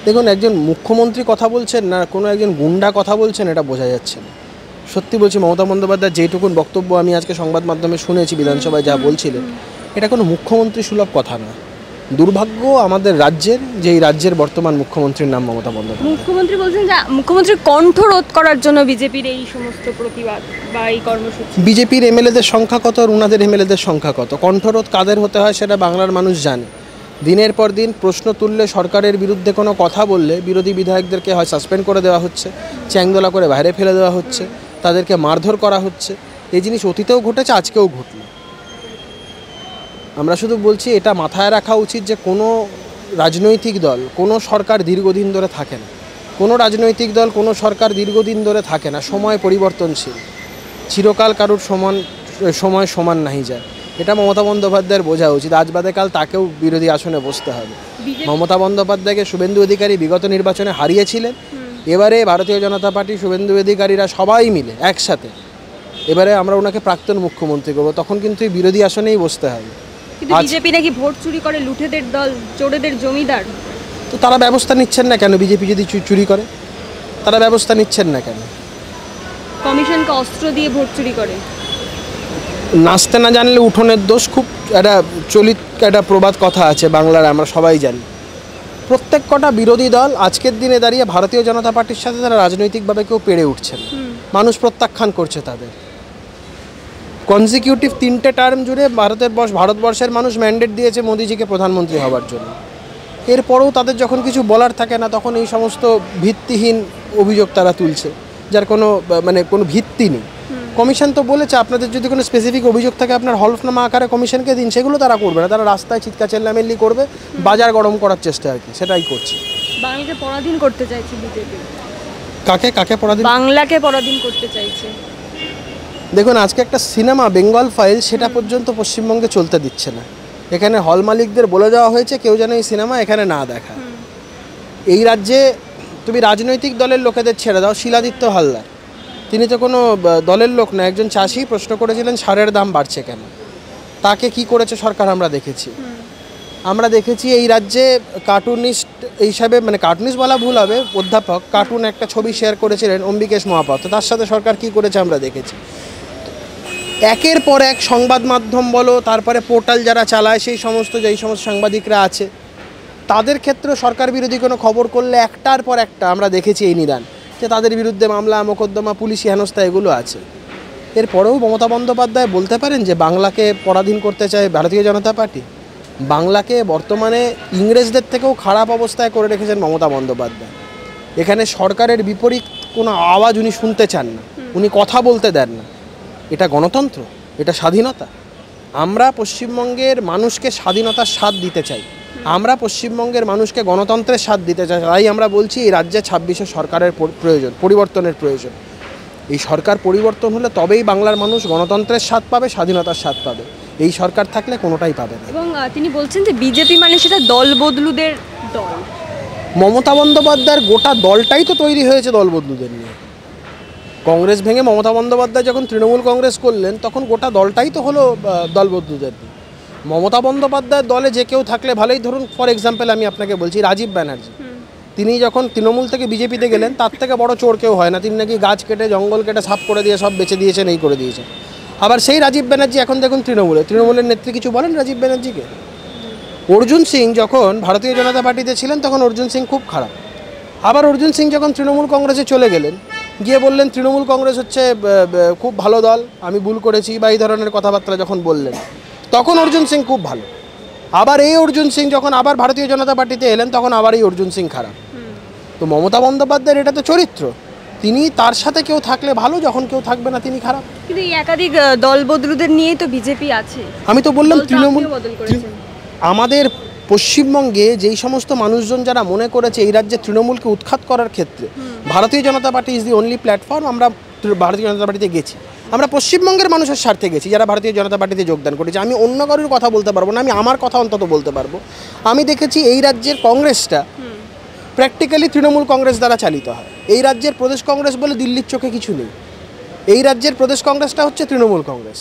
দেখুন, একজন মুখ্যমন্ত্রী কথা বলছেন না কোনো একজন গুন্ডা কথা বলছেন এটা বোঝা যাচ্ছে না। সত্যি বলছি, মমতা বন্দ্যোপাধ্যায় যেটুকুন বক্তব্য আমি আজকে সংবাদ মাধ্যমে শুনেছি, বিধানসভায় যা বলছিলেন, এটা কোনো মুখ্যমন্ত্রী সুলভ কথা না। দুর্ভাগ্য আমাদের রাজ্যের, যে এই রাজ্যের বর্তমান মুখ্যমন্ত্রীর নাম মমতা বন্দ্যোপাধ্যায়। মুখ্যমন্ত্রী বলছেন যে মুখ্যমন্ত্রীর কণ্ঠ রোধ করার জন্য বিজেপির এই সমস্ত প্রতিবাদ বা এই কর্মসূচি। বিজেপির এমএলএদের সংখ্যা কত আর ওনাদের এমএলএদের সংখ্যা কত? কণ্ঠরোধ কাদের হতে হয় সেটা বাংলার মানুষ জানে। দিনের পর দিন প্রশ্ন তুললে, সরকারের বিরুদ্ধে কোনো কথা বললে বিরোধী বিধায়কদেরকে হয় সাসপেন্ড করে দেওয়া হচ্ছে, চ্যাংদোলা করে বাইরে ফেলে দেওয়া হচ্ছে, তাদেরকে মারধর করা হচ্ছে। এই জিনিস অতীতেও ঘটেছে, আজকেও ঘটল। আমরা শুধু বলছি এটা মাথায় রাখা উচিত যে কোনো রাজনৈতিক দল, কোনো সরকার দীর্ঘদিন ধরে থাকে না। কোনো রাজনৈতিক দল, কোনো সরকার দীর্ঘদিন ধরে থাকে না। সময় পরিবর্তনশীল, চিরকাল কারুর সময় সমান নাহি যায়। এটা মমতা বন্দ্যোপাধ্যায়ের বোঝা উচিত। আজ বাদে কাল তাকেও বিরোধী আসনে বসতে হবে। মমতা বন্দ্যোপাধ্যায়কে শুভেন্দু অধিকারী বিগত নির্বাচনে হারিয়েছিলেন। এবারে ভারতীয় জনতা পার্টি, শুভেন্দু অধিকারীরা সবাই মিলে একসাথে এবারে আমরা ওনাকে প্রাক্তন মুখ্যমন্ত্রী করবো। তখন কিন্তু এই বিরোধী আসনেই বসতে হবে। কিন্তু বিজেপি নাকি ভোট চুরি করে, লুটেদের দল, চোরেদের জমিদার। তো তারা ব্যবস্থা নিচ্ছেন না কেন? বিজেপি যদি চুরি করে, তারা ব্যবস্থা নিচ্ছেন না কেন? কমিশনকে অস্ত্র দিয়ে ভোট চুরি করে। নাচতে না জানলে উঠোনের দোষ, খুব একটা চলিত একটা প্রবাদ কথা আছে বাংলার, আমরা সবাই জানি। প্রত্যেক কটা বিরোধী দল আজকের দিনে দাঁড়িয়ে ভারতীয় জনতা পার্টির সাথে তারা রাজনৈতিকভাবে কেউ পেরে উঠছেন। মানুষ প্রত্যাখ্যান করছে তাদের। কনজিকিউটিভ 3টে টার্ম জুড়ে ভারতবর্ষের মানুষ ম্যান্ডেট দিয়েছে মোদিজিকে প্রধানমন্ত্রী হওয়ার জন্য। এরপরেও তাদের যখন কিছু বলার থাকে না, তখন এই সমস্ত ভিত্তিহীন অভিযোগ তারা তুলছে, যার কোনো ভিত্তি নেই। কমিশন তো বলেছে আপনাদের যদি কোনো স্পেসিফিক অভিযোগ থাকে আপনার হলফনামা আকারে কমিশনকে দিন, সেগুলো তারা করবে না। তারা রাস্তায় চিৎকার চেল্লামেল্লি করবে, বাজার গরম করার চেষ্টা আর কি, সেটাই করছে। বাংলাকে পরাধীন করতে চাইছে বিজেপি। কাকে পরাধীন? বাংলাকে পরাধীন করতে চাইছে। দেখুন, আজকে একটা সিনেমা বেঙ্গল ফাইল, সেটা পর্যন্ত পশ্চিমবঙ্গে চলতে দিচ্ছে না। এখানে হল মালিকদের বলে দেওয়া হয়েছে কেউ যেন এই সিনেমা এখানে না দেখা। এই রাজ্যে তুমি রাজনৈতিক দলের লোকেদের ছেড়ে দাও। শিলাদিত্য হালদার, তিনি তো কোনো দলের লোক না, একজন চাষি। প্রশ্ন করেছিলেন সারের দাম বাড়ছে কেন, তাকে কি করেছে সরকার আমরা দেখেছি। আমরা দেখেছি এই রাজ্যে কার্টুনিস্ট হিসাবে, কার্টুনিস্ট বলা ভুল হবে, অধ্যাপক কার্টুন একটা ছবি শেয়ার করেছিলেন অম্বিকেশ মহাপাত্র, তার সাথে সরকার কি করেছে আমরা দেখেছি। একের পর এক সংবাদ মাধ্যম বলো, তারপরে পোর্টাল যারা চালায়, যেই সমস্ত সাংবাদিকরা আছে, তাদের ক্ষেত্রে সরকার বিরোধী কোনো খবর করলে একটার পর একটা আমরা দেখেছি এই নিদান, যে তাদের বিরুদ্ধে মামলা মোকদ্দমা, পুলিশি হেনস্থা এগুলো আছে। এরপরেও মমতা বন্দ্যোপাধ্যায় বলতে পারেন যে বাংলাকে পরাধীন করতে চায় ভারতীয় জনতা পার্টি? বাংলাকে বর্তমানে ইংরেজদের থেকেও খারাপ অবস্থায় করে রেখেছেন মমতা বন্দ্যোপাধ্যায়। এখানে সরকারের বিপরীত কোনো আওয়াজ উনি শুনতে চান না, উনি কথা বলতে দেন না। এটা গণতন্ত্র? এটা স্বাধীনতা? আমরা পশ্চিমবঙ্গের মানুষকে স্বাধীনতার স্বাদ দিতে চাই, আমরা পশ্চিমবঙ্গের মানুষকে গণতন্ত্রের স্বাদ দিতে চাই। তাই আমরা বলছি এই রাজ্যে 26শে সরকারের প্রয়োজন, পরিবর্তনের প্রয়োজন। এই সরকার পরিবর্তন হলে তবেই বাংলার মানুষ গণতন্ত্রের স্বাদ পাবে, স্বাধীনতার স্বাদ পাবে। এই সরকার থাকলে কোনোটাই পাবে না। এবং তিনি বলছেন যে বিজেপি মানে সেটা দল বদলুদের দল। মমতা বন্দ্যোপাধ্যায়ের গোটা দলটাই তো তৈরি হয়েছে দল বদলুদের নিয়ে। কংগ্রেস ভেঙে মমতা বন্দ্যোপাধ্যায় যখন তৃণমূল কংগ্রেস করলেন, তখন গোটা দলটাই তো হলো দল বদলুদের নিয়ে। মমতা বন্দ্যোপাধ্যায়ের দলে যে কেউ থাকলে ভালোই। ধরুন ফর এক্সাম্পল আমি আপনাকে বলছি, রাজীব ব্যানার্জি, তিনি যখন তৃণমূল থেকে বিজেপিতে গেলেন, তার থেকে বড় চোর কেউ হয় না। তিনি নাকি গাছ কেটে, জঙ্গল কেটে, সাফ করে দিয়ে সব বেচে দিয়েছেন, এই করে দিয়েছেন। আবার সেই রাজীব ব্যানার্জি এখন দেখুন তৃণমূলের নেত্রী কিছু বলেন রাজীব ব্যানার্জিকে? অর্জুন সিং যখন ভারতীয় জনতা পার্টিতে ছিলেন, তখন অর্জুন সিং খুব খারাপ। আবার অর্জুন সিং যখন তৃণমূল কংগ্রেসে চলে গেলেন, গিয়ে বললেন তৃণমূল কংগ্রেস হচ্ছে খুব ভালো দল, আমি ভুল করেছি, বা এই ধরনের কথাবার্তা যখন বললেন, তখন অর্জুন সিং খুব ভালো। আবার এই অর্জুন সিং যখন আবার ভারতীয় জনতা পার্টিতে এলেন, তখন আবার এই অর্জুন সিং খারাপ। তো মমতা বন্দ্যোপাধ্যায়ের এটা তো চরিত্র, তিনি তার সাথে কেউ থাকলে ভালো, যখন কেউ থাকবে না তিনি খারাপ। কিন্তু এই একাধিক দল বদলুদের নিয়েই তো বিজেপি আছে। আমি তো বললাম তৃণমূল। আমাদের পশ্চিমবঙ্গে যেই সমস্ত মানুষজন যারা মনে করেছে এই রাজ্যে তৃণমূলকে উৎখাত করার ক্ষেত্রে Bharatiya Janata party is the only platform, আমরা ভারতীয় জনতা পার্টিতে গেছি। আমরা পশ্চিমবঙ্গের মানুষের স্বার্থে গেছি যারা ভারতীয় জনতা পার্টিতে যোগদান করেছে। আমি অন্য কারোর কথা বলতে পারবো না, আমি আমার কথা অন্তত বলতে পারবো। আমি দেখেছি এই রাজ্যের কংগ্রেসটা প্র্যাকটিক্যালি তৃণমূল কংগ্রেস দ্বারা চালিত হয়। এই রাজ্যের প্রদেশ কংগ্রেস বলে দিল্লির চোখে কিছু নেই। এই রাজ্যের প্রদেশ কংগ্রেসটা হচ্ছে তৃণমূল কংগ্রেস।